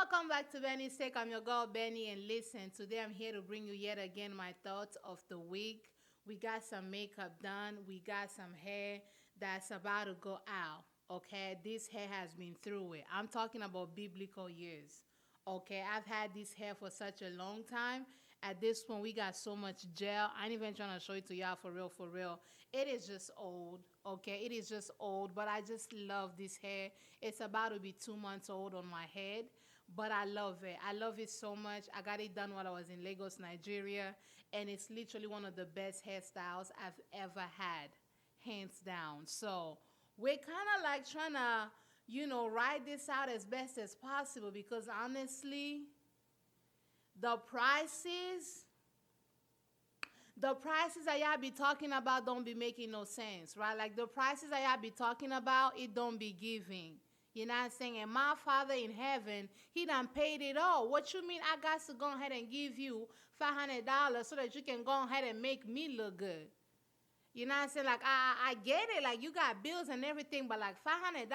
welcome back to Bennystake. I'm your girl Benny, and listen, today I'm here to bring you yet again my thoughts of the week. We got some makeup done, we got some hair that's about to go out. Okay, this hair has been through it. I'm talking about biblical years. Okay, I've had this hair for such a long time. At this point, we got so much gel. I ain't even trying to show it to y'all for real, for real. It is just old, okay? It is just old, but I just love this hair. It's about to be 2 months old on my head, but I love it. I love it so much. I got it done while I was in Lagos, Nigeria, and it's literally one of the best hairstyles I've ever had, hands down. So we're kind of like trying to, ride this out as best as possible because honestly, the prices that y'all be talking about don't be making no sense, right? Like the prices that y'all be talking about, it don't be giving. You know what I'm saying? And my Father in heaven, he done paid it all. What you mean I got to go ahead and give you $500 so that you can go ahead and make me look good? You know what I'm saying? Like, I get it. Like, you got bills and everything, but like $500?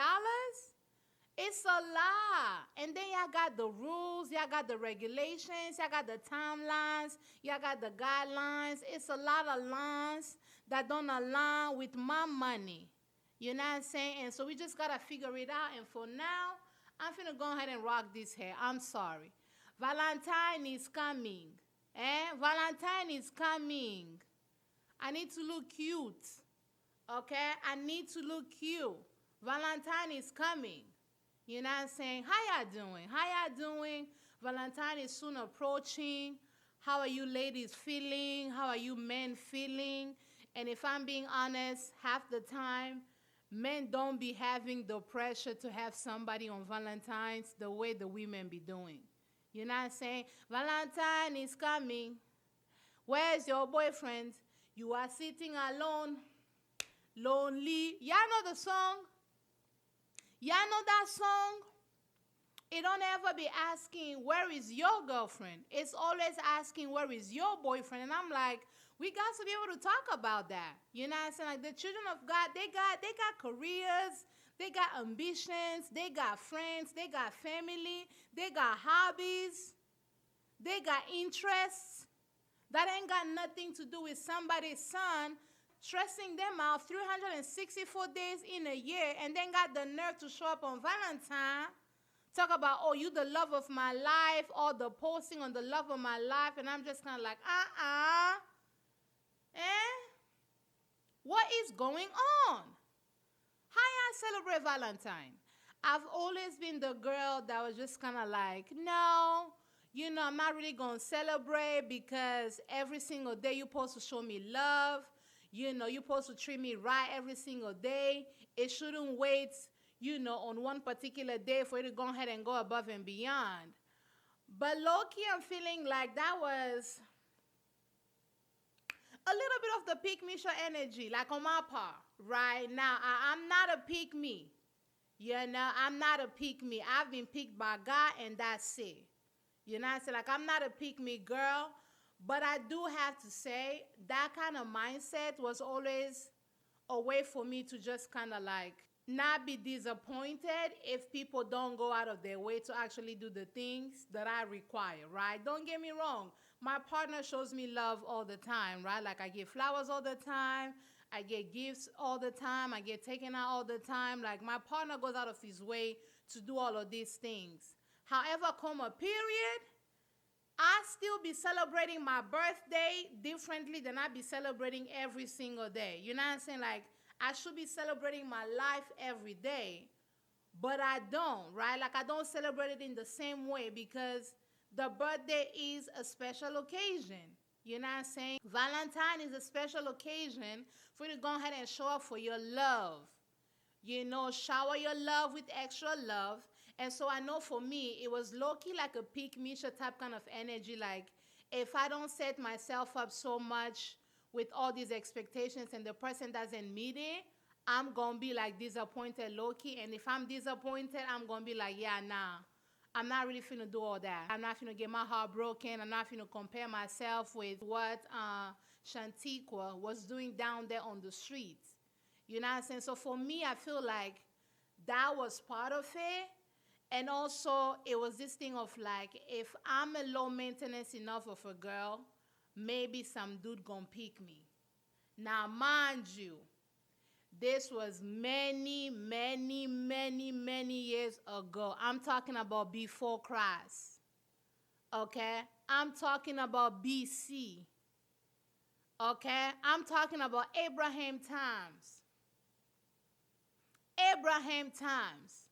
It's a lot. And then y'all got the rules, y'all got the regulations, y'all got the timelines, y'all got the guidelines. It's a lot of lines that don't align with my money. You know what I'm saying? And so we just got to figure it out. And for now, I'm finna go ahead and rock this hair. I'm sorry. Valentine is coming. Valentine is coming. I need to look cute. Okay? I need to look cute. Valentine is coming. You know what I'm saying? How y'all doing? How y'all doing? Valentine is soon approaching. How are you ladies feeling? How are you men feeling? And if I'm being honest, half the time, men don't be having the pressure to have somebody on Valentine's the way the women be doing. You know what I'm saying? Valentine is coming. Where's your boyfriend? You are sitting alone, lonely. Y'all know the song? Y'all know that song? It don't ever be asking, where is your girlfriend? It's always asking, where is your boyfriend? And I'm like, we got to be able to talk about that. You know what I'm saying? Like the children of God, they got careers, they got ambitions, they got friends, they got family, they got hobbies, they got interests. That ain't got nothing to do with somebody's son stressing them out 364 days in a year and then got the nerve to show up on Valentine. Talk about, oh, you the love of my life, or the posting on the love of my life. And I'm just kind of like, what is going on? How y'all celebrate Valentine? I've always been the girl that was just kind of like, no, I'm not really going to celebrate because every single day you're supposed to show me love. You're supposed to treat me right every single day. It shouldn't wait, on one particular day for you to go ahead and go above and beyond. But low-key, I'm feeling like that was a little bit of the pick-me show energy, like on my part. Right now, I'm not a pick-me. I'm not a pick-me. I've been picked by God, and that's it. You know what I'm saying? Like, I'm not a pick-me girl. But I do have to say that kind of mindset was always a way for me to just kind of like not be disappointed if people don't go out of their way to actually do the things that I require, right? Don't get me wrong. My partner shows me love all the time, right? Like I get flowers all the time. I get gifts all the time. I get taken out all the time. Like my partner goes out of his way to do all of these things. However, come a period, I still be celebrating my birthday differently than I be celebrating every single day. You know what I'm saying? Like, I should be celebrating my life every day, but I don't, right? Like, I don't celebrate it in the same way because the birthday is a special occasion. You know what I'm saying? Valentine is a special occasion for you to go ahead and show up for your love. Shower your love with extra love. And so I know for me, it was low-key like a peak Misha type kind of energy. Like, if I don't set myself up so much with all these expectations and the person doesn't meet it, I'm going to be like disappointed low-key. And if I'm disappointed, I'm going to be like, yeah, nah. I'm not really finna do all that. I'm not finna get my heart broken. I'm not finna compare myself with what Shantiqua was doing down there on the streets. You know what I'm saying? So for me, I feel like that was part of it. And also, it was this thing of like, if I'm a low maintenance enough of a girl, maybe some dude gonna pick me. Now, mind you, this was many, many, many, many years ago. I'm talking about before Christ. Okay? I'm talking about BC. Okay? I'm talking about Abraham times. Abraham times.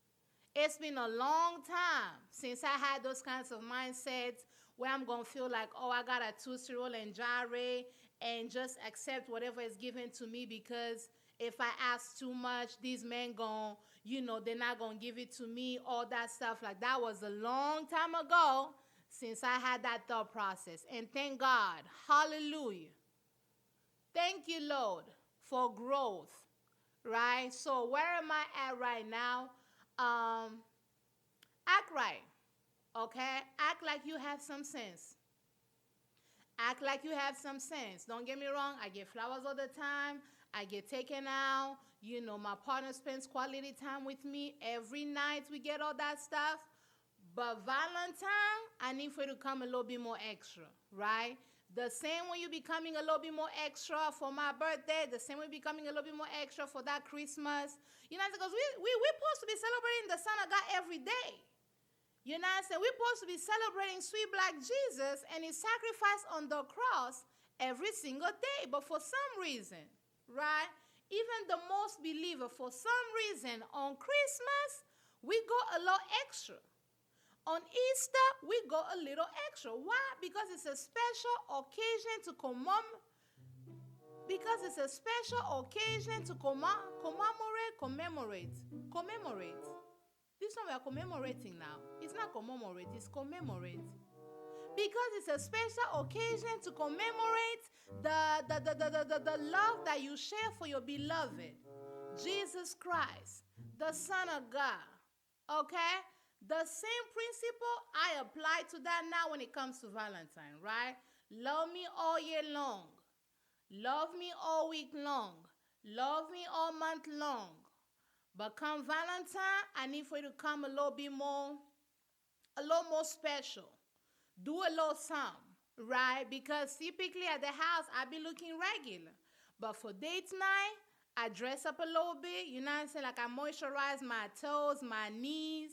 It's been a long time since I had those kinds of mindsets where I'm going to feel like, oh, I got a two-year-old and gyrate and just accept whatever is given to me, because if I ask too much, these men going, they're not going to give it to me, all that stuff. Like, that was a long time ago since I had that thought process. And thank God, hallelujah. Thank you, Lord, for growth, right? So where am I at right now? Act right, okay? Act like you have some sense. Act like you have some sense. Don't get me wrong. I get flowers all the time. I get taken out. My partner spends quality time with me. Every night we get all that stuff. But Valentine, I need for you to come a little bit more extra, right? The same way you becoming a little bit more extra for my birthday, the same way becoming a little bit more extra for that Christmas. Because we're supposed to be celebrating the Son of God every day. We're supposed to be celebrating sweet black Jesus and his sacrifice on the cross every single day. But for some reason, right, even the most believer, for some reason, on Christmas, we go a little extra. On Easter, we go a little extra. Why? Because it's a special occasion to commemorate. This one we are commemorating now. It's not commemorate, it's commemorate. Because it's a special occasion to commemorate the love that you share for your beloved, Jesus Christ, the Son of God. Okay? The same principle I apply to that now when it comes to Valentine, right? Love me all year long. Love me all week long. Love me all month long. But come Valentine, I need for you to come a little more special. Do a little something, right? Because typically at the house, I be looking regular. But for date night, I dress up a little bit. Like I moisturize my toes, my knees.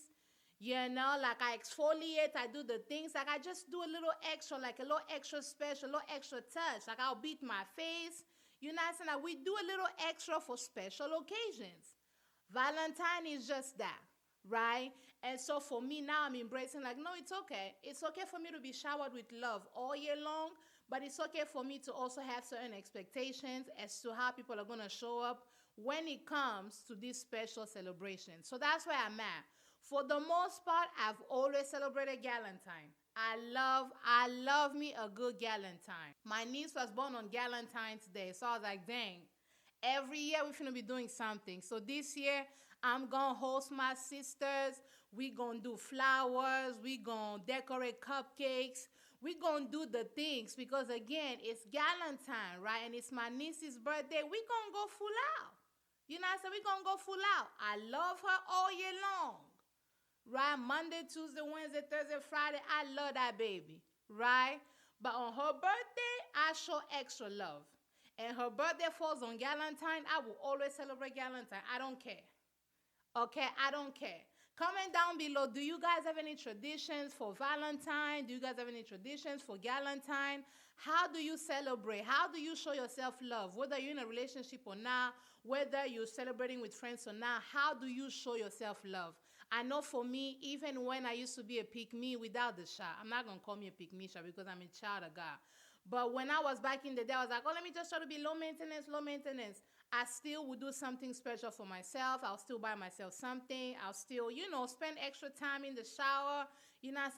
Like I exfoliate, I do the things. Like I just do a little extra, like a little extra special, a little extra touch. Like I'll beat my face. Like we do a little extra for special occasions. Valentine is just that, right? And so for me now, I'm embracing like, no, it's okay. It's okay for me to be showered with love all year long, but it's okay for me to also have certain expectations as to how people are going to show up when it comes to this special celebration. So that's where I'm at. For the most part, I've always celebrated Galentine. I love me a good Galentine. My niece was born on Galentine's Day, so I was like, dang. Every year we're going to be doing something. So this year, I'm going to host my sisters. We're going to do flowers. We're going to decorate cupcakes. We're going to do the things because, again, it's Galentine, right? And it's my niece's birthday. We're going to go full out. We're going to go full out. I love her all year long, right? Monday, Tuesday, Wednesday, Thursday, Friday. I love that baby, right? But on her birthday, I show extra love. And her birthday falls on Galentine, I will always celebrate Galentine. I don't care. Okay, I don't care. Comment down below, do you guys have any traditions for Valentine? Do you guys have any traditions for Galentine? How do you celebrate? How do you show yourself love? Whether you're in a relationship or not, whether you're celebrating with friends or not, how do you show yourself love? I know for me, even when I used to be a pick-me without the shot, I'm not going to call me a pick-me shot because I'm a child of God. But when I was back in the day, I was like, oh, let me just try to be low maintenance. I still would do something special for myself. I'll still buy myself something. I'll still, spend extra time in the shower.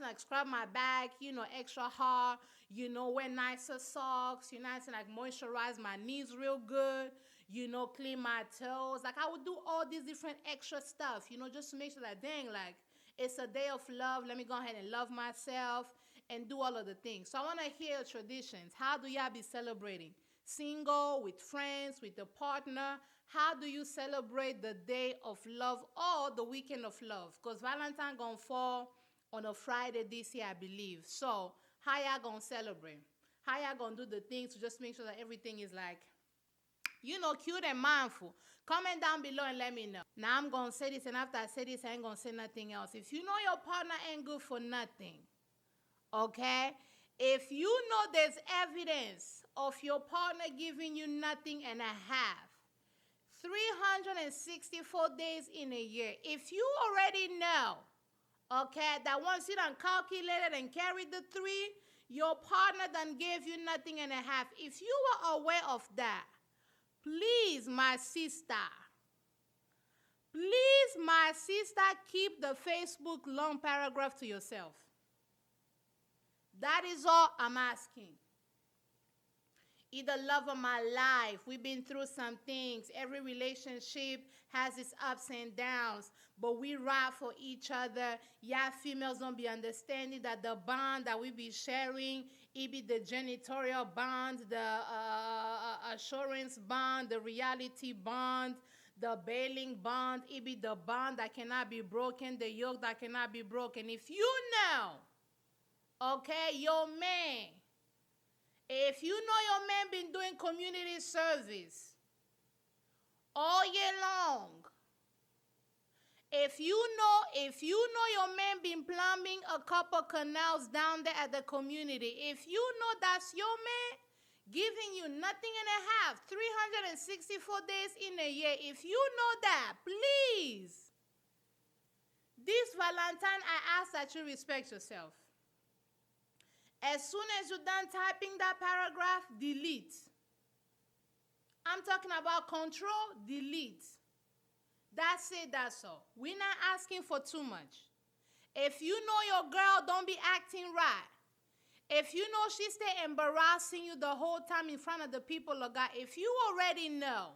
Like scrub my back, extra hard. Wear nicer socks. Like moisturize my knees real good. Clean my toes. Like I would do all these different extra stuff, just to make sure that, dang, like it's a day of love. Let me go ahead and love myself and do all of the things. So I want to hear traditions. How do y'all be celebrating? Single, with friends, with a partner? how do you celebrate the day of love or the weekend of love? Because Valentine gonna fall on a Friday this year, I believe. So how y'all gonna celebrate? How y'all gonna do the things to just make sure that everything is like, cute and mindful? Comment down below and let me know. Now I'm gonna say this, and after I say this, I ain't gonna say nothing else. If you know your partner ain't good for nothing, okay? If you know there's evidence of your partner giving you nothing and a half, 364 days in a year, if you already know, okay, that once you done calculated and carried the 3, your partner done gave you nothing and a half. If you were aware of that, please, my sister, keep the Facebook long paragraph to yourself. That is all I'm asking. The love of my life. We've been through some things. Every relationship has its ups and downs, but we ride for each other. Yeah, females don't be understanding that the bond that we be sharing, it be the janitorial bond, the assurance bond, the reality bond, the bailing bond. It be the bond that cannot be broken, the yoke that cannot be broken. If you know, okay, your man, if you know your man been doing community service all year long, if you know your man been plumbing a couple canals down there at the community, if you know that's your man giving you nothing and a half, 364 days in a year, if you know that, please, this Valentine, I ask that you respect yourself. As soon as you're done typing that paragraph, delete. I'm talking about control, delete. That's it, that's all. We're not asking for too much. If you know your girl don't be acting right, if you know she stay embarrassing you the whole time in front of the people of God, if you already know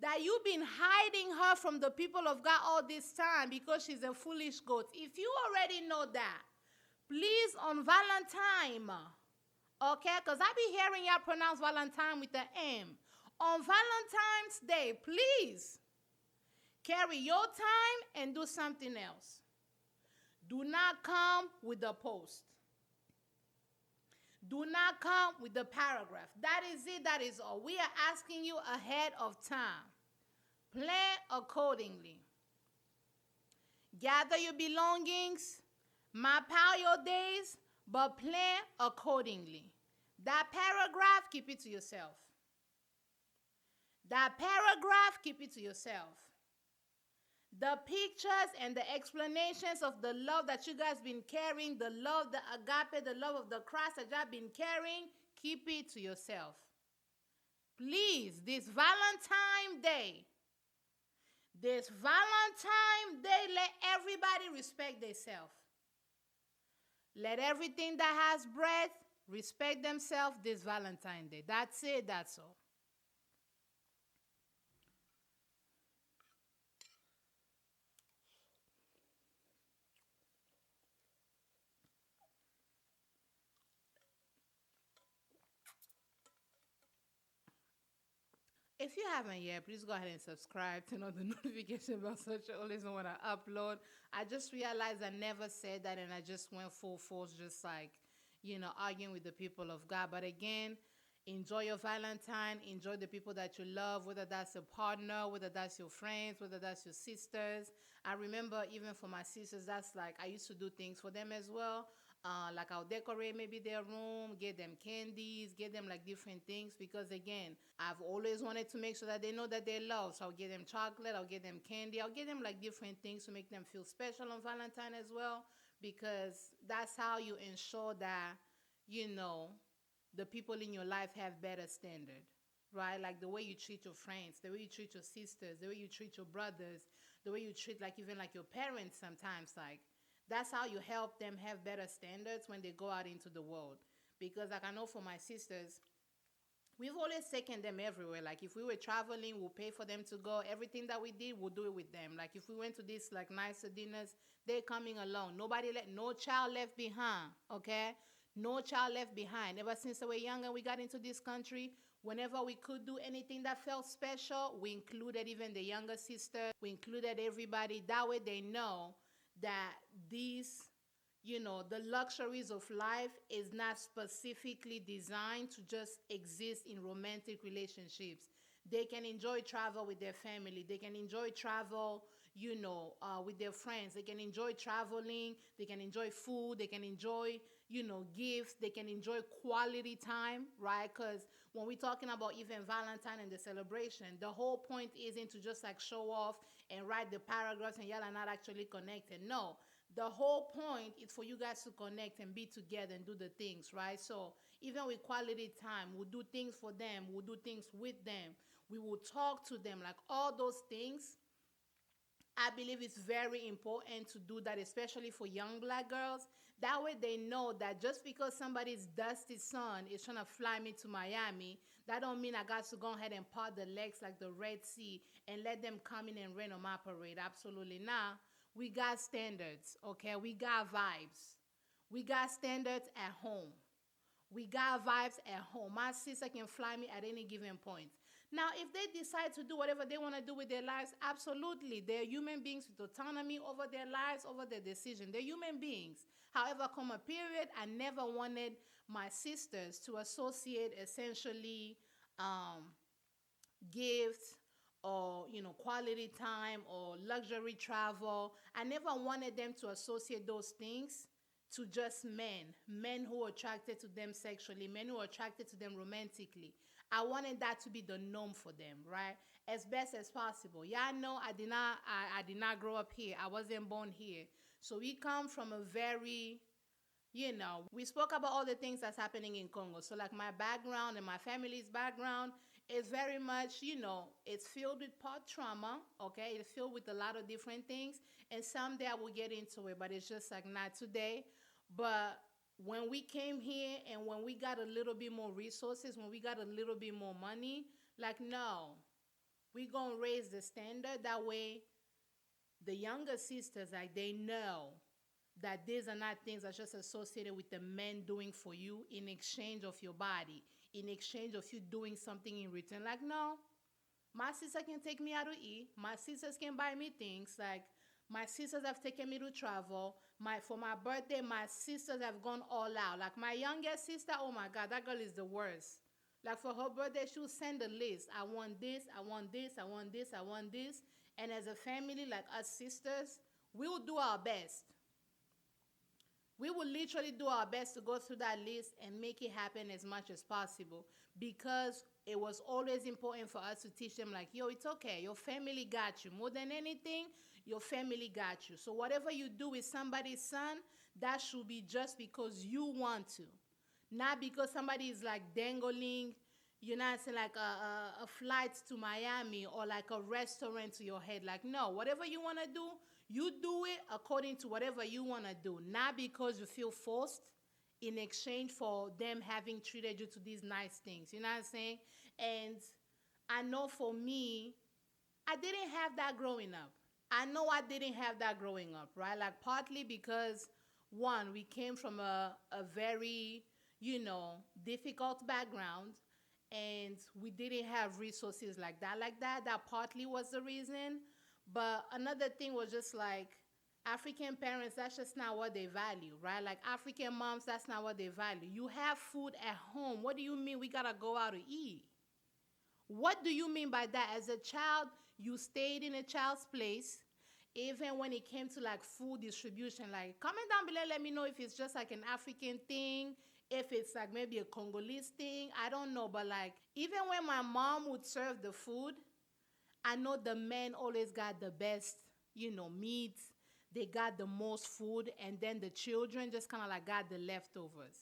that you've been hiding her from the people of God all this time because she's a foolish goat, if you already know that, please, on Valentine, okay, because I be hearing y'all pronounce Valentine with the M. On Valentine's Day, please, carry your time and do something else. Do not come with the post. Do not come with the paragraph. That is it, that is all. We are asking you ahead of time. Plan accordingly. Gather your belongings. Map out your days, but plan accordingly. That paragraph, keep it to yourself. That paragraph, keep it to yourself. The pictures and the explanations of the love that you guys been carrying, the love, the agape, the love of the Christ that y'all been carrying, keep it to yourself. Please, this Valentine Day, let everybody respect themselves. Let everything that has breath respect themselves this Valentine's Day. That's it, that's all. If you haven't yet, please go ahead and subscribe, turn on the notification bell so you always know when I upload. I just realized I never said that, and I just went full force, just like, arguing with the people of God. But again, enjoy your Valentine. Enjoy the people that you love, whether that's a partner, whether that's your friends, whether that's your sisters. I remember even for my sisters, that's like I used to do things for them as well. Like I'll decorate maybe their room, get them candies, get them like different things, because again, I've always wanted to make sure that they know that they're loved. So I'll get them chocolate, I'll get them candy, I'll get them like different things to make them feel special on Valentine as well, because that's how you ensure that, the people in your life have better standard, right? Like the way you treat your friends, the way you treat your sisters, the way you treat your brothers, the way you treat like even like your parents sometimes, like that's how you help them have better standards when they go out into the world. Because like I know for my sisters, we've always taken them everywhere. Like if we were traveling, we'll pay for them to go. Everything that we did, we'll do it with them. Like if we went to these like nicer dinners, they're coming along. No child left behind, okay? No child left behind. Ever since they were young and we got into this country, Whenever we could do anything that felt special, we included even the younger sister. We included everybody. That way they know that these, the luxuries of life is not specifically designed to just exist in romantic relationships. They can enjoy travel with their family. They can enjoy travel, with their friends. They can enjoy traveling. They can enjoy food. They can enjoy, gifts. They can enjoy quality time, right? Because when we're talking about even Valentine and the celebration, the whole point isn't to just like show off and write the paragraphs and y'all are not actually connected. No, the whole point is for you guys to connect and be together and do the things, right? So even with quality time, we'll do things for them. We'll do things with them. We will talk to them, like all those things. I believe it's very important to do that, especially for young Black girls. That way they know that just because somebody's dusty son is trying to fly me to Miami, that don't mean I got to go ahead and part the legs like the Red Sea and let them come in and rain on my parade. Absolutely not. We got standards, okay? We got vibes. We got standards at home. We got vibes at home. My sister can fly me at any given point. Now, if they decide to do whatever they want to do with their lives, absolutely. They're human beings with autonomy over their lives, over their decision. They're human beings. However, come a period, I never wanted my sisters to associate essentially gifts or, quality time or luxury travel. I never wanted them to associate those things to just men who are attracted to them sexually, men who are attracted to them romantically. I wanted that to be the norm for them, right? As best as possible. Yeah, I know I did not grow up here. I wasn't born here. So we come from a very, we spoke about all the things that's happening in Congo. So like my background and my family's background is very much, it's filled with part trauma, okay? It's filled with a lot of different things. And someday I will get into it, but it's just like not today. But when we came here and when we got a little bit more resources, when we got a little bit more money, like, no, we gonna raise the standard. That way, the younger sisters, like, they know that these are not things that's just associated with the men doing for you in exchange of your body, in exchange of you doing something in return. Like, no, my sister can take me out to eat. My sisters can buy me things. Like, my sisters have taken me to travel. For my birthday, my sisters have gone all out. Like my youngest sister, oh my God, that girl is the worst. Like for her birthday, she'll send a list. I want this, I want this, I want this, I want this. And as a family, like us sisters, we will do our best. We will literally do our best to go through that list and make it happen as much as possible, because it was always important for us to teach them like, yo, it's okay. Your family got you. More than anything, your family got you. So whatever you do with somebody's son, that should be just because you want to. Not because somebody is like dangling, saying like a flight to Miami or like a restaurant to your head. Like, no, whatever you want to do, you do it according to whatever you want to do. Not because you feel forced in exchange for them having treated you to these nice things. You know what I'm saying? And I know for me, I didn't have that growing up. I know I didn't have that growing up, right? Like partly because, one, we came from a very, difficult background, and we didn't have resources like that. That partly was the reason. But another thing was just like African parents, that's just not what they value, right? Like African moms, that's not what they value. You have food at home. What do you mean we gotta go out to eat? What do you mean by that? As a child, you stayed in a child's place, even when it came to like food distribution. Like comment down below, let me know if it's just like an African thing, if it's like maybe a Congolese thing, I don't know. But like even when my mom would serve the food, I know the men always got the best, meats. They got the most food, and then the children just kind of like got the leftovers.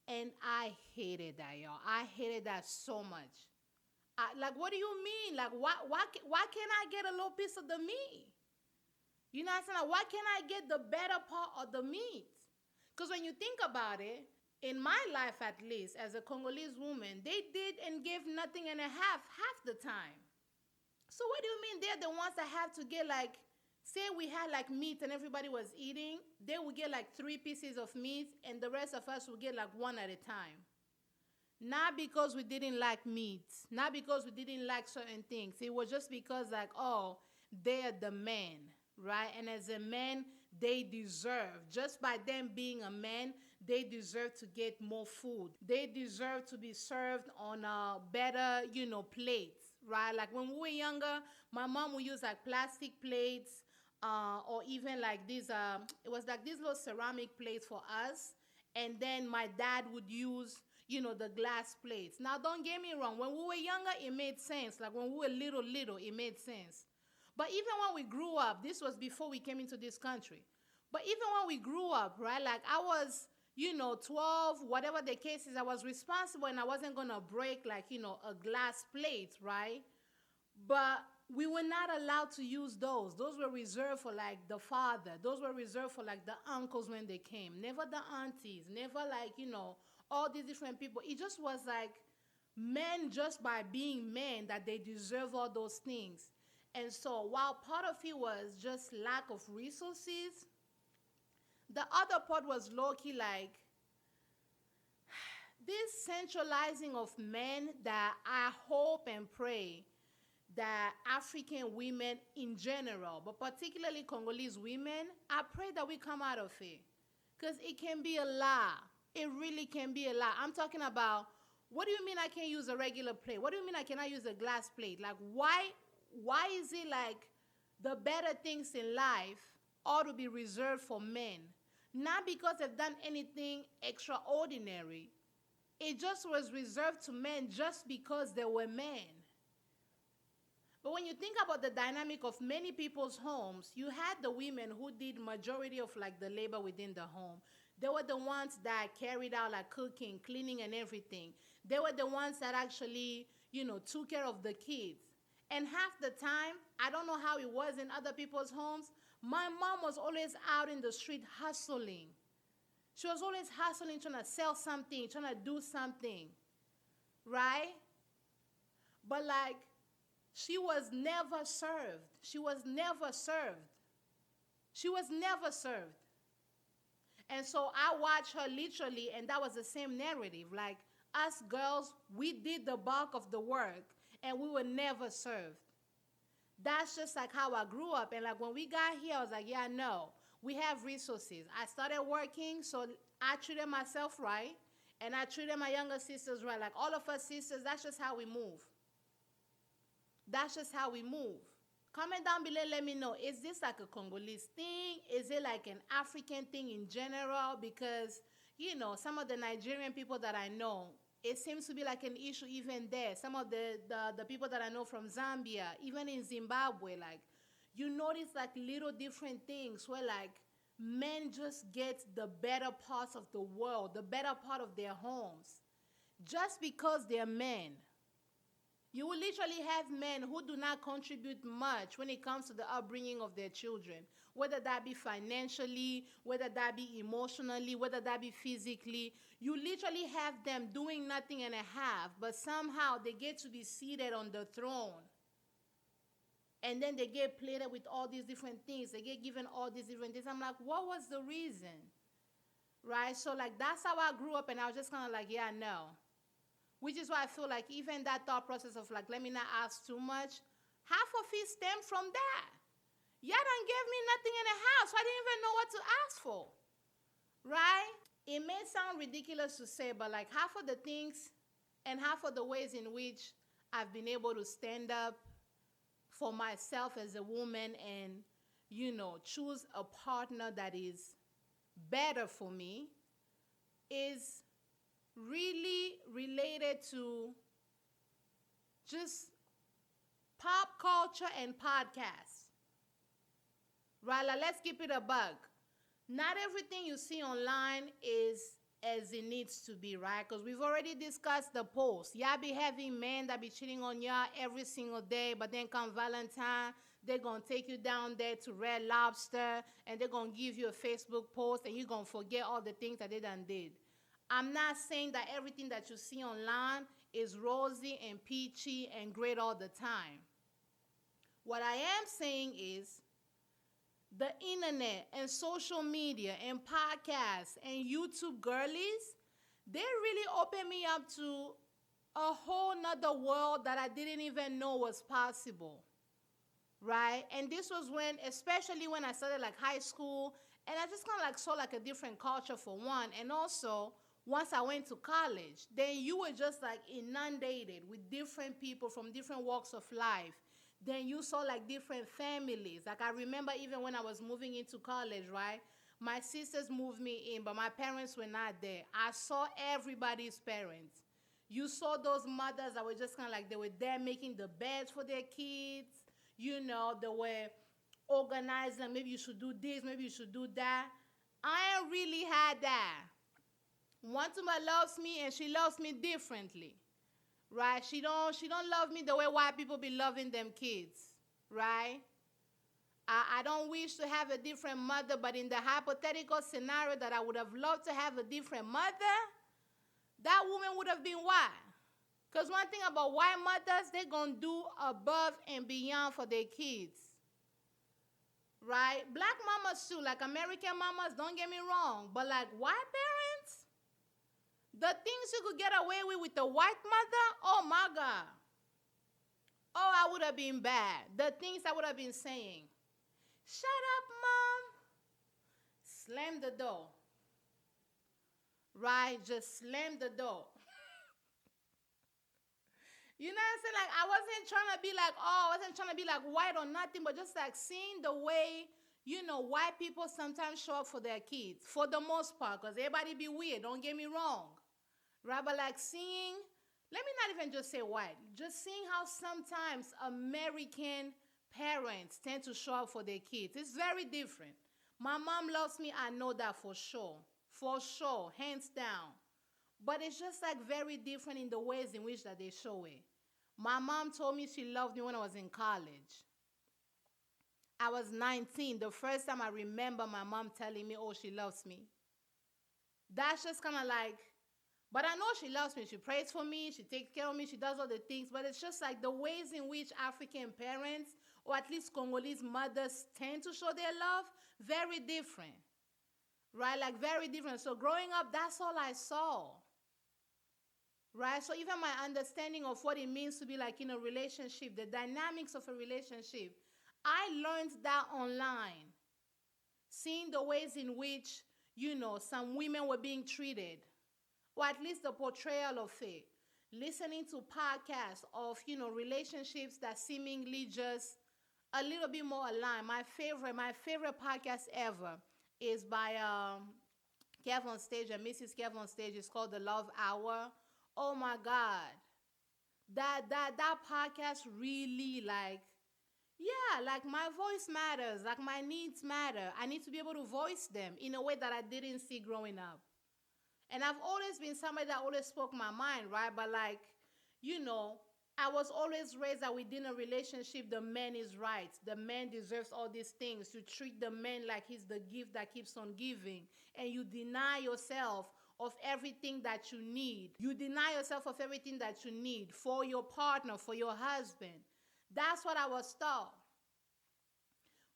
And I hated that, y'all. I hated that so much. Like, what do you mean? Like, why can't I get a little piece of the meat? You know what I'm saying? Like, why can't I get the better part of the meat? Because when you think about it, in my life at least, as a Congolese woman, they did and gave nothing and a half the time. So what do you mean they're the ones that have to get like, say we had like meat and everybody was eating, they would get like 3 pieces of meat and the rest of us would get like one at a time. Not because we didn't like meat, not because we didn't like certain things. It was just because, like, oh, they're the men, right? And as a man, they deserve, just by them being a man, they deserve to get more food. They deserve to be served on better, plates, right? Like when we were younger, my mom would use like plastic plates, or even like these, it was like these little ceramic plates for us. And then my dad would use, the glass plates. Now, don't get me wrong. When we were younger, it made sense. Like when we were little, it made sense. But even when we grew up, this was before we came into this country. But even when we grew up, right, like I was, 12, whatever the case is, I was responsible and I wasn't going to break like, a glass plate, right? But we were not allowed to use those. Those were reserved for like the father. Those were reserved for like the uncles when they came. Never the aunties. Never like, all these different people. It just was like men, just by being men, that they deserve all those things. And so while part of it was just lack of resources, the other part was low-key like this centralizing of men that I hope and pray that African women in general, but particularly Congolese women, I pray that we come out of it. Because it can be a lot. It really can be a lot. I'm talking about, what do you mean I can't use a regular plate? What do you mean I cannot use a glass plate? Like, why is it like the better things in life ought to be reserved for men? Not because they've done anything extraordinary. It just was reserved to men just because they were men. But when you think about the dynamic of many people's homes, you had the women who did majority of like the labor within the home. They were the ones that carried out like cooking, cleaning, and everything. They were the ones that actually, took care of the kids. And half the time, I don't know how it was in other people's homes, my mom was always out in the street hustling. She was always hustling, trying to sell something, trying to do something, right? But like, she was never served. She was never served. She was never served. And so I watched her literally, and that was the same narrative. Like, us girls, we did the bulk of the work, and we were never served. That's just like how I grew up. And like when we got here, I was like, yeah, no, we have resources. I started working, so I treated myself right, and I treated my younger sisters right. Like all of us sisters, that's just how we move. That's just how we move. Comment down below, let me know. Is this like a Congolese thing? Is it like an African thing in general? Because, some of the Nigerian people that I know, it seems to be like an issue even there. Some of the people that I know from Zambia, even in Zimbabwe, like, you notice like little different things where like men just get the better parts of the world, the better part of their homes, just because they're men. You will literally have men who do not contribute much when it comes to the upbringing of their children, whether that be financially, whether that be emotionally, whether that be physically. You literally have them doing nothing and a half, but somehow they get to be seated on the throne. And then they get plated with all these different things. They get given all these different things. I'm like, what was the reason? Right? So like that's how I grew up, and I was just kind of like, yeah, no. Which is why I feel like even that thought process of like, let me not ask too much, half of it stemmed from that. Y'all done gave me nothing in the house, so I didn't even know what to ask for. Right? It may sound ridiculous to say, but like half of the things and half of the ways in which I've been able to stand up for myself as a woman and, choose a partner that is better for me is really related to just pop culture and podcasts. Right? Like, let's keep it a bug. Not everything you see online is as it needs to be, right? Because we've already discussed the post. Y'all be having men that be cheating on y'all every single day, but then come Valentine, they're going to take you down there to Red Lobster, and they're going to give you a Facebook post, and you're going to forget all the things that they done did. I'm not saying that everything that you see online is rosy and peachy and great all the time. What I am saying is the internet and social media and podcasts and YouTube girlies, they really opened me up to a whole nother world that I didn't even know was possible, right? And this was when, especially when I started like high school, and I just kind of like saw like a different culture for one, and also once I went to college, then you were just like inundated with different people from different walks of life. Then you saw like different families. Like I remember even when I was moving into college, right? My sisters moved me in, but my parents were not there. I saw everybody's parents. You saw those mothers that were just kind of like they were there making the beds for their kids. You know, they were organizing. Maybe you should do this. Maybe you should do that. I ain't really had that. One woman loves me and she loves me differently, right? She don't love me the way white people be loving them kids, right? I don't wish to have a different mother, but in the hypothetical scenario that I would have loved to have a different mother, that woman would have been white. Because one thing about white mothers, they're going to do above and beyond for their kids, right? Black mamas too, like American mamas, don't get me wrong, but like white parents, the things you could get away with a white mother, oh my God. Oh, I would have been bad. The things I would have been saying. Shut up, mom. Slam the door. Right? Just slam the door. You know what I'm saying? Like, I wasn't trying to be like, oh, I wasn't trying to be like white or nothing, but just like seeing the way, you know, white people sometimes show up for their kids, for the most part, because everybody be weird, don't get me wrong. Right? But like seeing, let me not even just say white, just seeing how sometimes American parents tend to show up for their kids. It's very different. My mom loves me, I know that for sure, hands down. But it's just like very different in the ways in which that they show it. My mom told me she loved me when I was in college. I was 19. The first time I remember my mom telling me, oh, she loves me. That's just kind of like, but I know she loves me. She prays for me. She takes care of me. She does all the things. But it's just like the ways in which African parents, or at least Congolese mothers, tend to show their love, very different. Right? Like very different. So growing up, that's all I saw. Right? So even my understanding of what it means to be like in a relationship, the dynamics of a relationship, I learned that online. Seeing the ways in which, you know, some women were being treated, or at least the portrayal of it. Listening to podcasts of, you know, relationships that seemingly just a little bit more aligned. My favorite podcast ever is by Kev on Stage and Mrs. Kev on Stage. It's called The Love Hour. Oh my God. That podcast really like, yeah, like my voice matters, like my needs matter. I need to be able to voice them in a way that I didn't see growing up. And I've always been somebody that always spoke my mind, right? But like, you know, I was always raised that within a relationship, the man is right. The man deserves all these things. You treat the man like he's the gift that keeps on giving. And you deny yourself of everything that you need. You deny yourself of everything that you need for your partner, for your husband. That's what I was taught.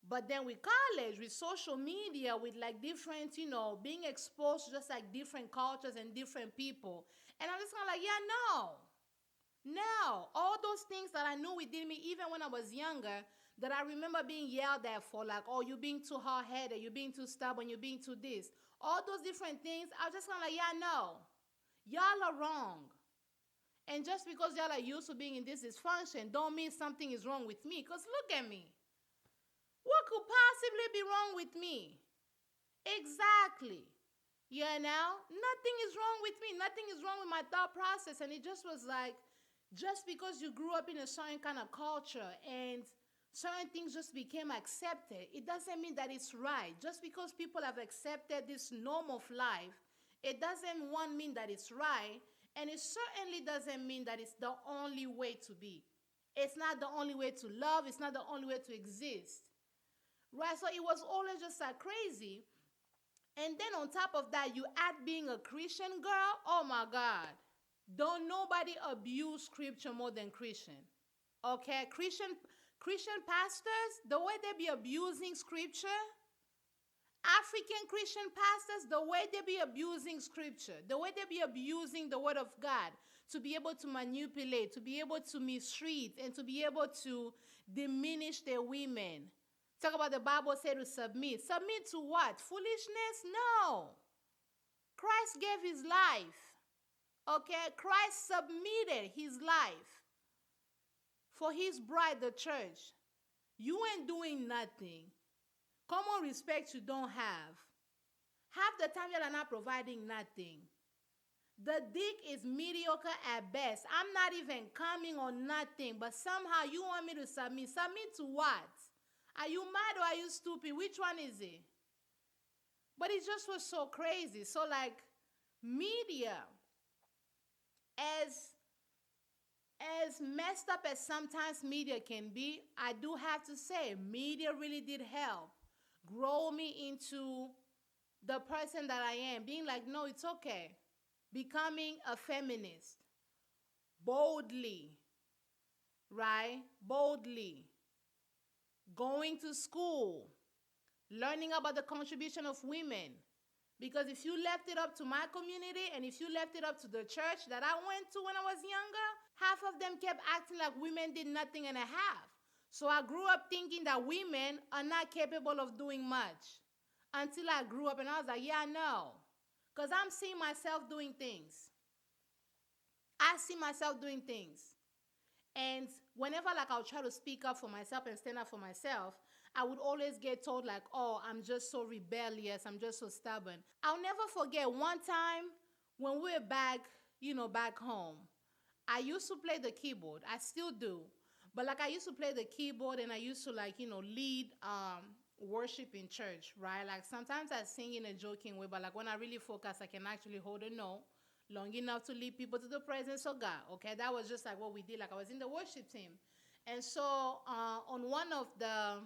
But then with college, with social media, with like different, you know, being exposed to just like different cultures and different people. And I'm just kind of like, yeah, no. All those things that I knew within me, even when I was younger, that I remember being yelled at for, like, oh, you're being too hard-headed, you're being too stubborn, you're being too this. All those different things, I was just kind of like, yeah, no. Y'all are wrong. And just because y'all are used to being in this dysfunction don't mean something is wrong with me. Because look at me. What could possibly be wrong with me? Exactly. You know? Nothing is wrong with me. Nothing is wrong with my thought process. And it just was like, just because you grew up in a certain kind of culture and certain things just became accepted, it doesn't mean that it's right. Just because people have accepted this norm of life, it doesn't mean that it's right. And it certainly doesn't mean that it's the only way to be. It's not the only way to love. It's not the only way to exist. Right? So it was always just like crazy. And then on top of that, you add being a Christian girl. Oh my God. Don't nobody abuse scripture more than Christian. Okay? Christian pastors, the way they be abusing scripture, African Christian pastors, the way they be abusing scripture, the way they be abusing the word of God to be able to manipulate, to be able to mistreat, and to be able to diminish their women. Talk about the Bible said to submit. Submit to what? Foolishness? No. Christ gave his life. Okay? Christ submitted his life for his bride, the church. You ain't doing nothing. Common respect you don't have. Half the time you are not providing nothing. The dick is mediocre at best. I'm not even coming on nothing, but somehow you want me to submit. Submit to what? Are you mad or are you stupid? Which one is it? But it just was so crazy. So like media, as messed up as sometimes media can be, I do have to say media really did help grow me into the person that I am. Being like, no, it's okay. Becoming a feminist. Boldly. Right? Boldly. Going to school. Learning about the contribution of women. Because if you left it up to my community and if you left it up to the church that I went to when I was younger, half of them kept acting like women did nothing and a half. So I grew up thinking that women are not capable of doing much. Until I grew up and I was like, yeah, I know. Because I'm seeing myself doing things. I see myself doing things. And whenever like I'll try to speak up for myself and stand up for myself, I would always get told like, oh, I'm just so rebellious. I'm just so stubborn. I'll never forget one time when we were back home. I used to play the keyboard. I still do. But like I used to play the keyboard and I used to lead worship in church, right? Like sometimes I sing in a joking way, but like when I really focus, I can actually hold a note long enough to lead people to the presence of God. Okay, that was just like what we did. Like I was in the worship team. And so on one of the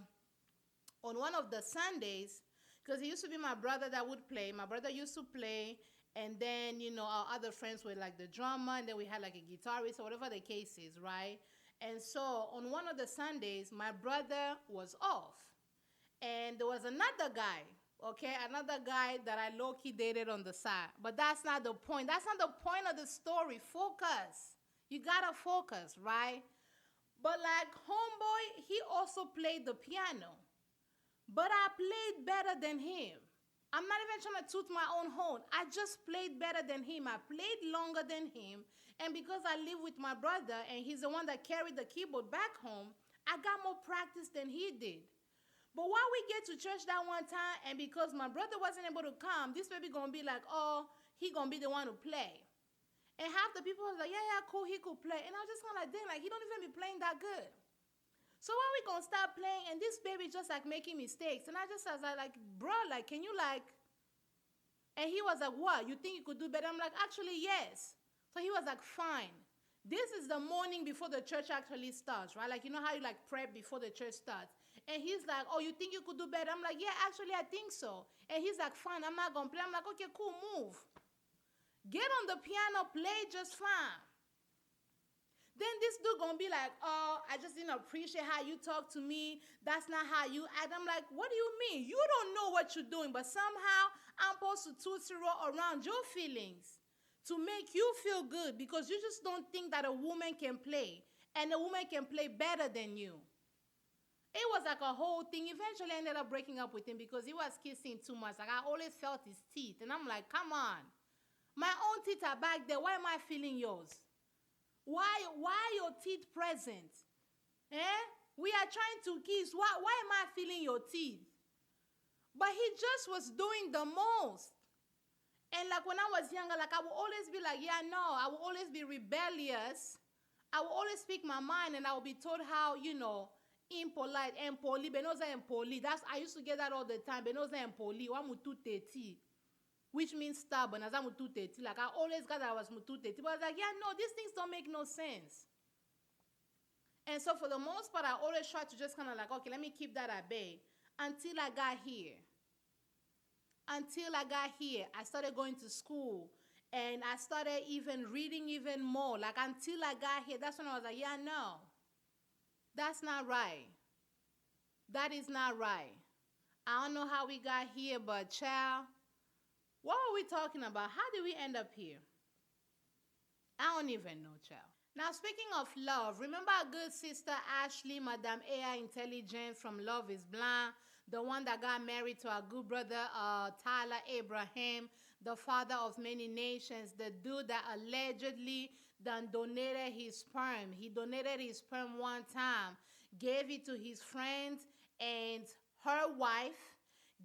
Sundays, because it used to be my brother that would play. My brother used to play, and then, our other friends were like the drummer, and then we had like a guitarist or whatever the case is, right? And so on one of the Sundays, my brother was off. And there was another guy that I low-key dated on the side. But that's not the point. That's not the point of the story. Focus. You gotta focus, right? But like homeboy, he also played the piano. But I played better than him. I'm not even trying to toot my own horn. I just played better than him. I played longer than him. And because I live with my brother and he's the one that carried the keyboard back home, I got more practice than he did. But while we get to church that one time, and because my brother wasn't able to come, this baby gonna be like, oh, he gonna be the one to play. And half the people was like, yeah, cool, he could play. And I was just kind of like, dang, like he don't even be playing that good. So when we gonna start playing, and this baby just like making mistakes, and I just was like, bro, like, can you like? And he was like, what? You think you could do better? I'm like, actually, yes. So he was like, fine. This is the morning before the church actually starts, right? Like, you know how you like prep before the church starts. And he's like, oh, you think you could do better? I'm like, yeah, actually, I think so. And he's like, fine, I'm not going to play. I'm like, okay, cool, move. Get on the piano, play just fine. Then this dude going to be like, oh, I just didn't appreciate how you talk to me. That's not how you act. I'm like, what do you mean? You don't know what you're doing, but somehow I'm supposed to tootsie roll around your feelings to make you feel good because you just don't think that a woman can play and a woman can play better than you. It was like a whole thing. Eventually, I ended up breaking up with him because he was kissing too much. Like, I always felt his teeth. And I'm like, come on. My own teeth are back there. Why am I feeling yours? Why are your teeth present? We are trying to kiss. Why am I feeling your teeth? But he just was doing the most. And like when I was younger, like I would always be like, yeah, no. I would always be rebellious. I would always speak my mind and I would be told how, impolite, impoli, benoza impoli. I used to get that all the time. Benoza impoli, wa mututeti, which means stubborn. As I'm mututeti, like I always got that I was mututeti, but I was like, yeah, no, these things don't make no sense. And so for the most part, I always try to just kind of like, okay, let me keep that at bay until I got here. I started going to school. And I started even reading even more. Like until I got here, that's when I was like, yeah, no. That's not right. That is not right. I don't know how we got here, but child, what were we talking about? How did we end up here? I don't even know, child. Now, speaking of love, remember our good sister Ashley, Madame AI Intelligent from Love is Blind, the one that got married to our good brother Tyler Abraham, the father of many nations, the dude that allegedly done donated his sperm. He donated his sperm one time, gave it to his friends, and her wife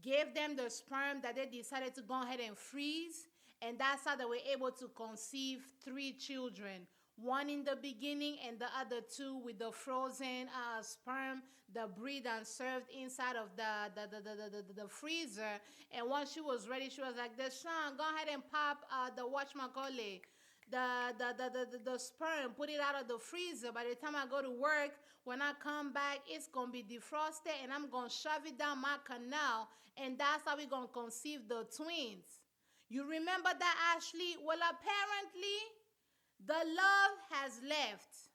gave them the sperm that they decided to go ahead and freeze, and that's how they were able to conceive 3 children. One in the beginning and the other 2 with the frozen sperm, the breed and served inside of the freezer. And once she was ready, she was like, Deshaun, go ahead and pop the whatchamacallit, the sperm, put it out of the freezer. By the time I go to work, when I come back, it's going to be defrosted and I'm going to shove it down my canal. And that's how we're going to conceive the twins. You remember that, Ashley? Well, apparently, the love has left.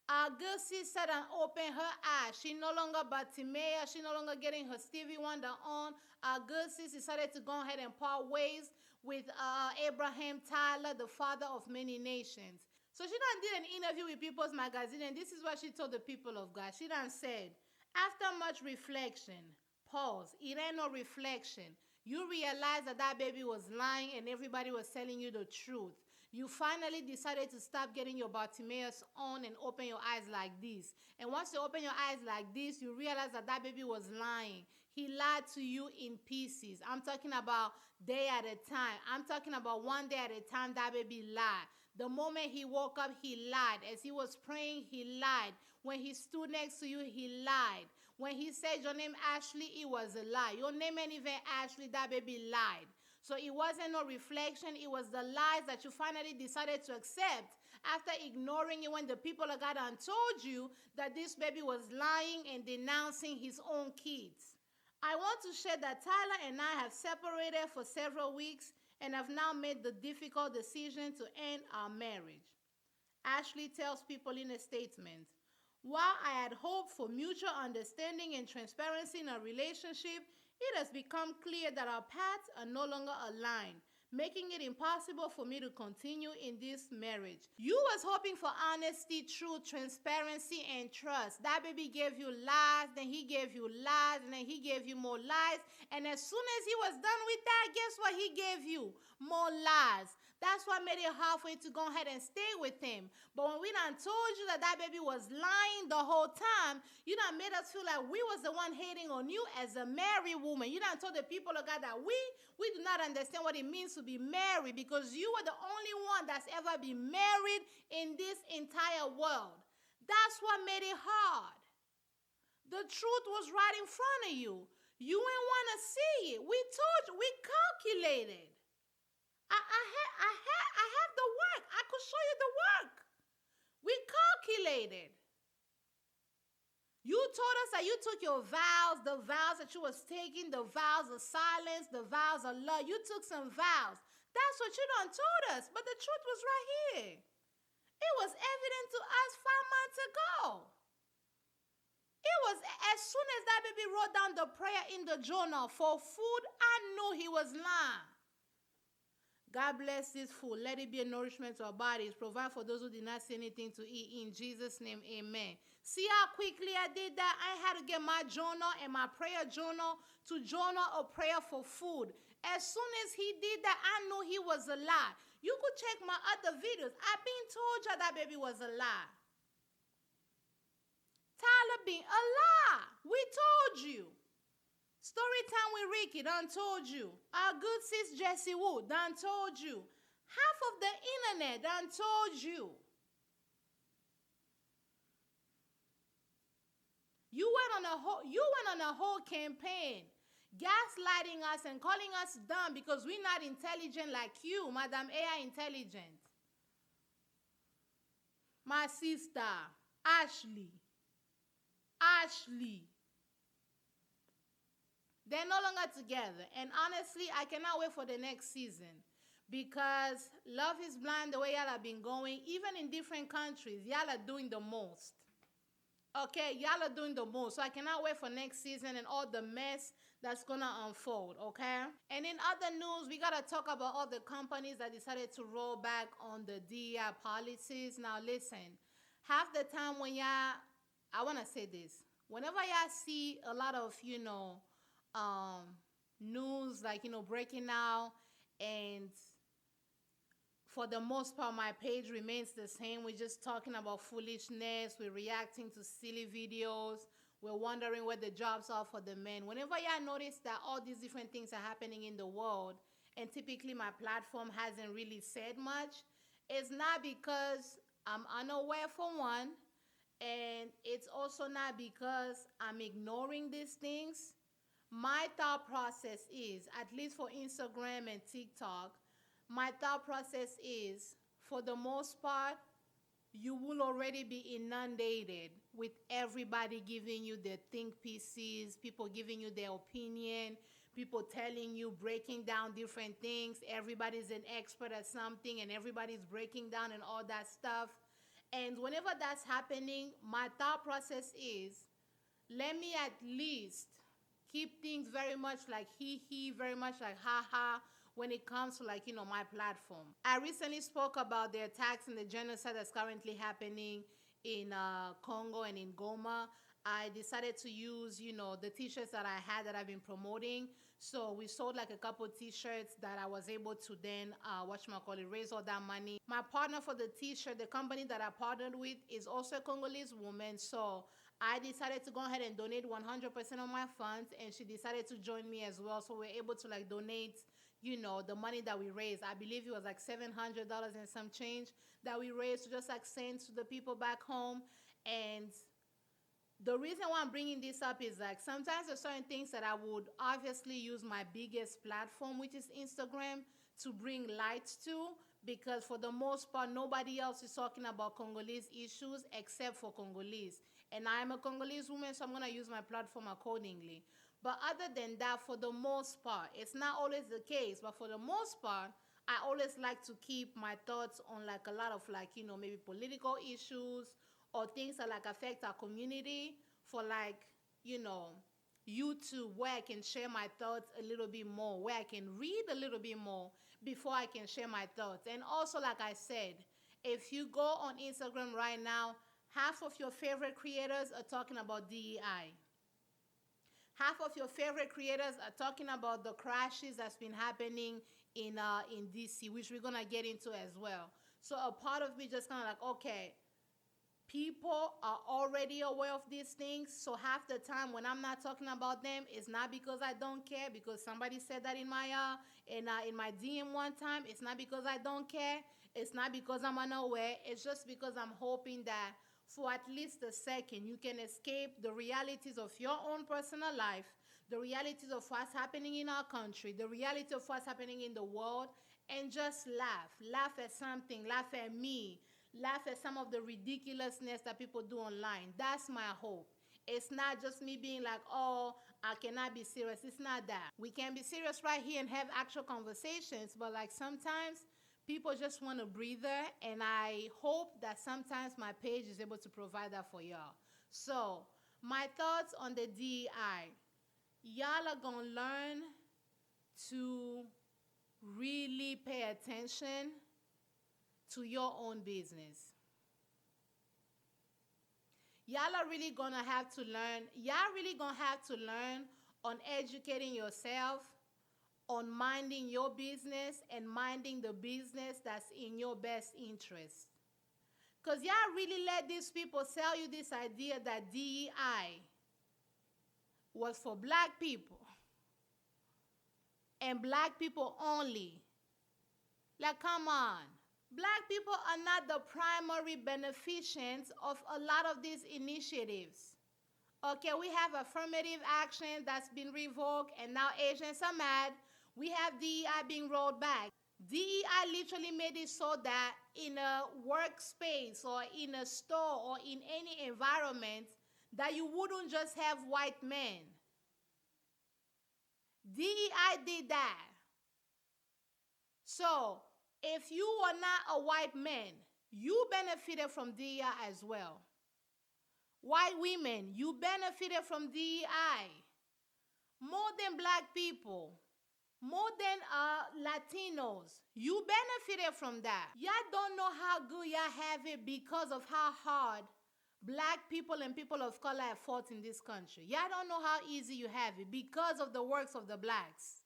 Our good sister done opened her eyes. She no longer Bartimaeus. She no longer getting her Stevie Wonder on. Our good sis decided to go ahead and part ways with Abraham Tyler, the father of many nations. So she done did an interview with People's Magazine, and this is what she told the people of God. She done said, after much reflection, pause, it ain't no reflection. You realize that that baby was lying and everybody was telling you the truth. You finally decided to stop getting your Bartimaeus on and open your eyes like this. And once you open your eyes like this, you realize that that baby was lying. He lied to you in pieces. I'm talking about day at a time. I'm talking about one day at a time that baby lied. The moment he woke up, he lied. As he was praying, he lied. When he stood next to you, he lied. When he said your name Ashley, it was a lie. Your name ain't even Ashley, that baby lied. So it wasn't no reflection. It was the lies that you finally decided to accept after ignoring it when the people of God had told you that this baby was lying and denouncing his own kids. I want to share that Tyler and I have separated for several weeks and have now made the difficult decision to end our marriage. Ashley tells people in a statement, while I had hoped for mutual understanding and transparency in our relationship, it has become clear that our paths are no longer aligned, making it impossible for me to continue in this marriage. You was hoping for honesty, truth, transparency, and trust. That baby gave you lies, then he gave you lies, and then he gave you more lies. And as soon as he was done with that, guess what he gave you? More lies. That's what made it hard for you to go ahead and stay with him. But when we done told you that that baby was lying the whole time, you done made us feel like we was the one hating on you as a married woman. You done told the people of God that we do not understand what it means to be married because you were the only one that's ever been married in this entire world. That's what made it hard. The truth was right in front of you. You didn't want to see it. We told you. We calculated. I have the work. I could show you the work. We calculated. You told us that you took your vows, the vows that you was taking, the vows of silence, the vows of love. You took some vows. That's what you done told us. But the truth was right here. It was evident to us 5 months ago. It was as soon as that baby wrote down the prayer in the journal for food, I knew he was lying. God bless this food. Let it be a nourishment to our bodies. Provide for those who did not see anything to eat. In Jesus' name, amen. See how quickly I did that? I had to get my journal and my prayer journal to journal a prayer for food. As soon as he did that, I knew he was a lie. You could check my other videos. I've been told you that baby was a lie. Tyler being a lie. We told you. Story time with Ricky, done told you. Our good sis Jessie Wood, done told you. Half of the internet, done told you. You went on a whole campaign, gaslighting us and calling us dumb because we're not intelligent like you, Madam AI Intelligent. My sister, Ashley. They're no longer together. And honestly, I cannot wait for the next season because Love is Blind, the way y'all have been going, even in different countries, y'all are doing the most. Okay, y'all are doing the most. So I cannot wait for next season and all the mess that's gonna unfold, okay? And in other news, we gotta talk about all the companies that decided to roll back on the DEI policies. Now, listen, half the time when y'all, I wanna say this, whenever y'all see a lot of, um, news like, breaking out, and for the most part, my page remains the same. We're just talking about foolishness. We're reacting to silly videos. We're wondering where the jobs are for the men. Whenever y'all notice that all these different things are happening in the world, and typically my platform hasn't really said much, it's not because I'm unaware, for one, and it's also not because I'm ignoring these things. My thought process is, at least for Instagram and TikTok, my thought process is, for the most part, you will already be inundated with everybody giving you their think pieces, people giving you their opinion, people telling you, breaking down different things. Everybody's an expert at something and everybody's breaking down and all that stuff. And whenever that's happening, my thought process is, let me at least keep things very much like he, very much like ha, when it comes to, like, my platform. I recently spoke about the attacks and the genocide that's currently happening in Congo and in Goma. I decided to use, the t-shirts that I had that I've been promoting. So we sold like a couple t-shirts that I was able to then, raise all that money. My partner for the t-shirt, the company that I partnered with, is also a Congolese woman. So I decided to go ahead and donate 100% of my funds, and she decided to join me as well. So we're able to like donate, the money that we raised. I believe it was like $700 and some change that we raised to just like send to the people back home. And the reason why I'm bringing this up is like sometimes there's certain things that I would obviously use my biggest platform, which is Instagram, to bring light to, because for the most part, nobody else is talking about Congolese issues except for Congolese. And I'm a Congolese woman, so I'm going to use my platform accordingly. But other than that, for the most part, it's not always the case, but for the most part, I always like to keep my thoughts on like a lot of like, maybe political issues or things that like affect our community, for like, YouTube, where I can share my thoughts a little bit more, where I can read a little bit more before I can share my thoughts. And also, like I said, if you go on Instagram right now, half of your favorite creators are talking about DEI. Half of your favorite creators are talking about the crashes that's been happening in DC, which we're gonna get into as well. So a part of me just kind of like, okay, people are already aware of these things. So half the time when I'm not talking about them, it's not because I don't care, because somebody said that in my DM one time. It's not because I don't care. It's not because I'm unaware. It's just because I'm hoping that for at least a second you can escape the realities of your own personal life, the realities of what's happening in our country, the reality of what's happening in the world, and just laugh at something, laugh at me, laugh at some of the ridiculousness that people do online. That's my hope. It's not just me being like, oh, I cannot be serious. It's not that. We can be serious right here and have actual conversations, but like sometimes people just want a breather, and I hope that sometimes my page is able to provide that for y'all. So, my thoughts on the DEI. Y'all are going to learn to really pay attention to your own business. Y'all are really going to have to learn. Y'all really going to have to learn on educating yourself, on minding your business and minding the business that's in your best interest. Because y'all really let these people sell you this idea that DEI was for black people and black people only. Like, come on. Black people are not the primary beneficiaries of a lot of these initiatives. Okay, we have affirmative action that's been revoked, and now Asians are mad. We have DEI being rolled back. DEI literally made it so that in a workspace or in a store or in any environment that you wouldn't just have white men. DEI did that. So, if you were not a white man, you benefited from DEI as well. White women, you benefited from DEI. more than black people, more than Latinos. You benefited from that. Y'all don't know how good y'all have it because of how hard black people and people of color have fought in this country. Y'all don't know how easy you have it because of the works of the blacks.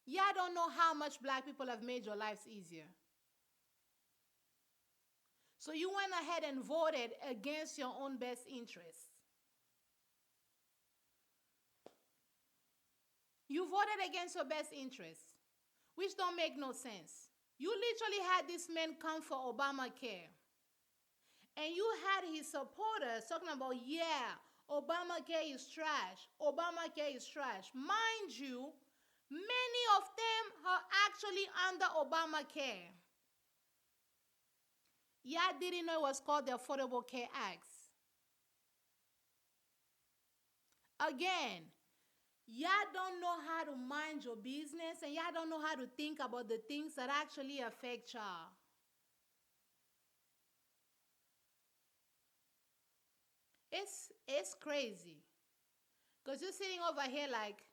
Y'all don't know how much black people have made your lives easier. So you went ahead and voted against your own best interests. You voted against your best interests, which don't make no sense. You literally had this man come for Obamacare. And you had his supporters talking about, yeah, Obamacare is trash. Obamacare is trash. Mind you, many of them are actually under Obamacare. Y'all didn't know it was called the Affordable Care Act. Again, y'all don't know how to mind your business, and y'all don't know how to think about the things that actually affect y'all. It's crazy. Because you're sitting over here like,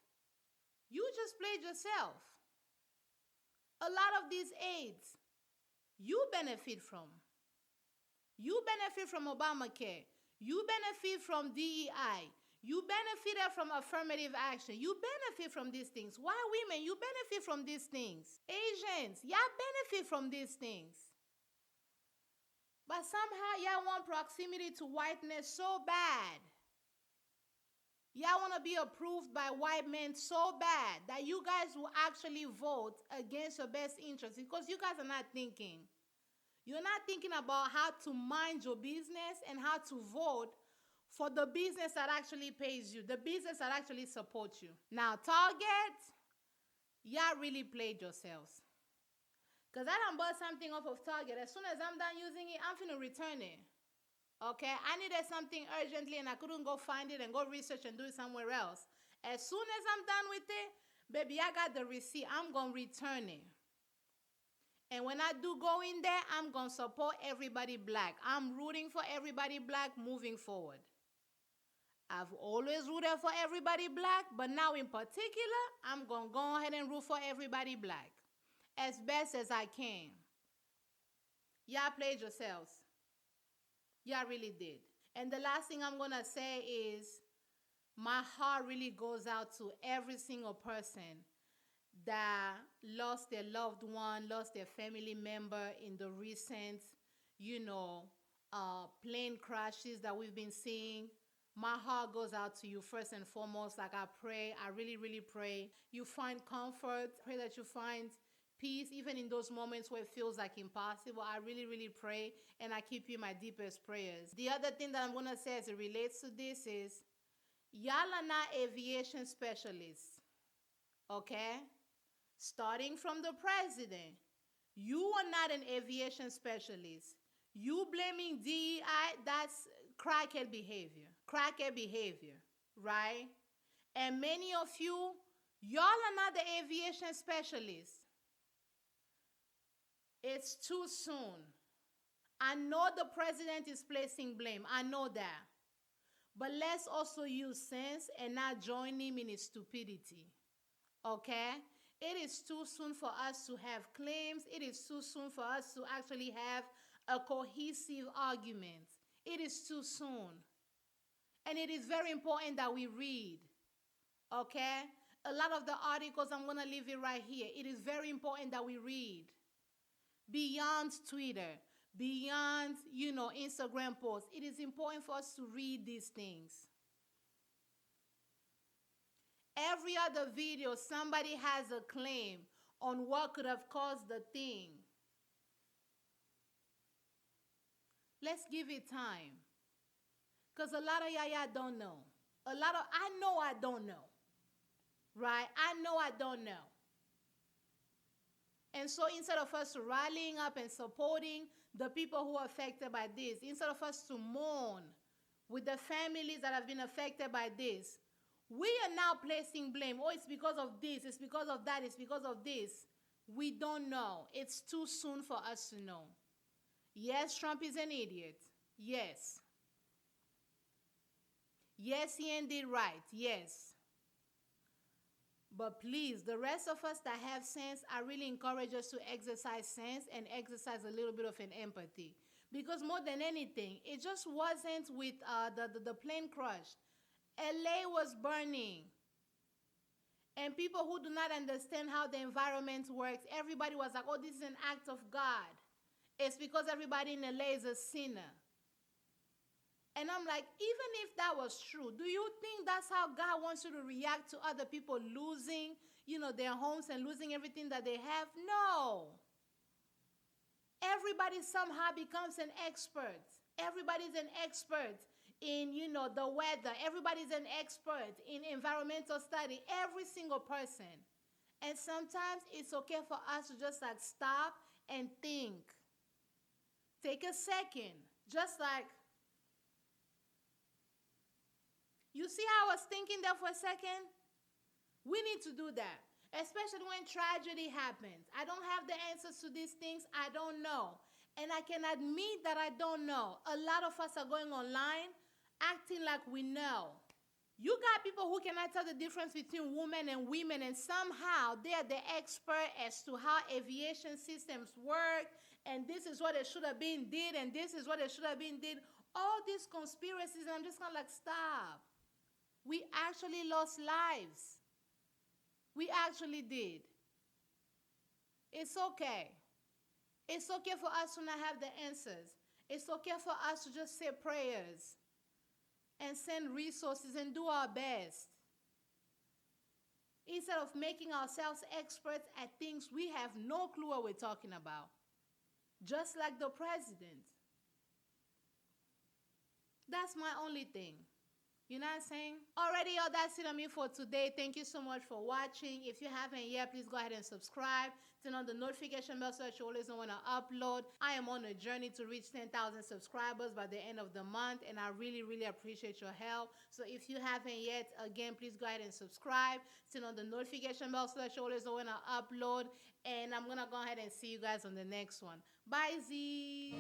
you just played yourself. A lot of these aids, you benefit from. You benefit from Obamacare. You benefit from DEI. You benefited from affirmative action. You benefit from these things. Why women? You benefit from these things. Asians, y'all benefit from these things. But somehow y'all want proximity to whiteness so bad. Y'all want to be approved by white men so bad that you guys will actually vote against your best interest because you guys are not thinking. You're not thinking about how to mind your business and how to vote for the business that actually pays you, the business that actually supports you. Now, Target, y'all really played yourselves. Because I done bought something off of Target. As soon as I'm done using it, I'm finna return it. Okay? I needed something urgently and I couldn't go find it and go research and do it somewhere else. As soon as I'm done with it, baby, I got the receipt. I'm gonna return it. And when I do go in there, I'm gonna support everybody black. I'm rooting for everybody black moving forward. I've always rooted for everybody black, but now in particular, I'm gonna go ahead and root for everybody black as best as I can. Y'all played yourselves. Y'all really did. And the last thing I'm going to say is my heart really goes out to every single person that lost their loved one, lost their family member in the recent, plane crashes that we've been seeing. My heart goes out to you first and foremost. Like I pray, I really, really pray you find comfort. Pray that you find peace, even in those moments where it feels like impossible. I really, really pray, and I keep you in my deepest prayers. The other thing that I'm going to say as it relates to this is, y'all are not aviation specialists, okay? Starting from the president, you are not an aviation specialist. You blaming DEI, that's crackhead behavior, right? And many of you, y'all are not the aviation specialists. It's too soon. I know the president is placing blame. I know that. But let's also use sense and not join him in his stupidity. Okay? It is too soon for us to have claims. It is too soon for us to actually have a cohesive argument. It is too soon. And it is very important that we read. Okay? A lot of the articles, I'm going to leave it right here. It is very important that we read. Beyond Twitter, beyond, Instagram posts, it is important for us to read these things. Every other video, somebody has a claim on what could have caused the thing. Let's give it time. Because a lot of y'all don't know. I know I don't know. Right? I know I don't know. And so instead of us rallying up and supporting the people who are affected by this, instead of us to mourn with the families that have been affected by this, we are now placing blame. Oh, it's because of this, it's because of that, it's because of this. We don't know. It's too soon for us to know. Yes, Trump is an idiot. Yes. Yes, Ian did right. Yes. But please, the rest of us that have sense, I really encourage us to exercise sense and exercise a little bit of an empathy. Because more than anything, it just wasn't with the plane crash. LA was burning. And people who do not understand how the environment works, everybody was like, oh, this is an act of God. It's because everybody in LA is a sinner. And I'm like, even if that was true, do you think that's how God wants you to react to other people losing, their homes and losing everything that they have? No. Everybody somehow becomes an expert. Everybody's an expert in, the weather. Everybody's an expert in environmental study. Every single person. And sometimes it's okay for us to just like stop and think. Take a second. Just like, you see how I was thinking there for a second? We need to do that. Especially when tragedy happens. I don't have the answers to these things. I don't know. And I can admit that I don't know. A lot of us are going online acting like we know. You got people who cannot tell the difference between women and women, and somehow they are the expert as to how aviation systems work, and this is what it should have been did, and this is what it should have been did. All these conspiracies, and I'm just kind of like, stop. We actually lost lives. We actually did. It's okay. It's okay for us to not have the answers. It's okay for us to just say prayers and send resources and do our best. Instead of making ourselves experts at things we have no clue what we're talking about. Just like the president. That's my only thing. You know what I'm saying? Alrighty, y'all, that's it on me for today. Thank you so much for watching. If you haven't yet, please go ahead and subscribe. Turn on the notification bell so that you always know when I upload. I am on a journey to reach 10,000 subscribers by the end of the month, and I really, really appreciate your help. So if you haven't yet, again, please go ahead and subscribe. Turn on the notification bell so that you always know when I upload. And I'm going to go ahead and see you guys on the next one. Bye, Z.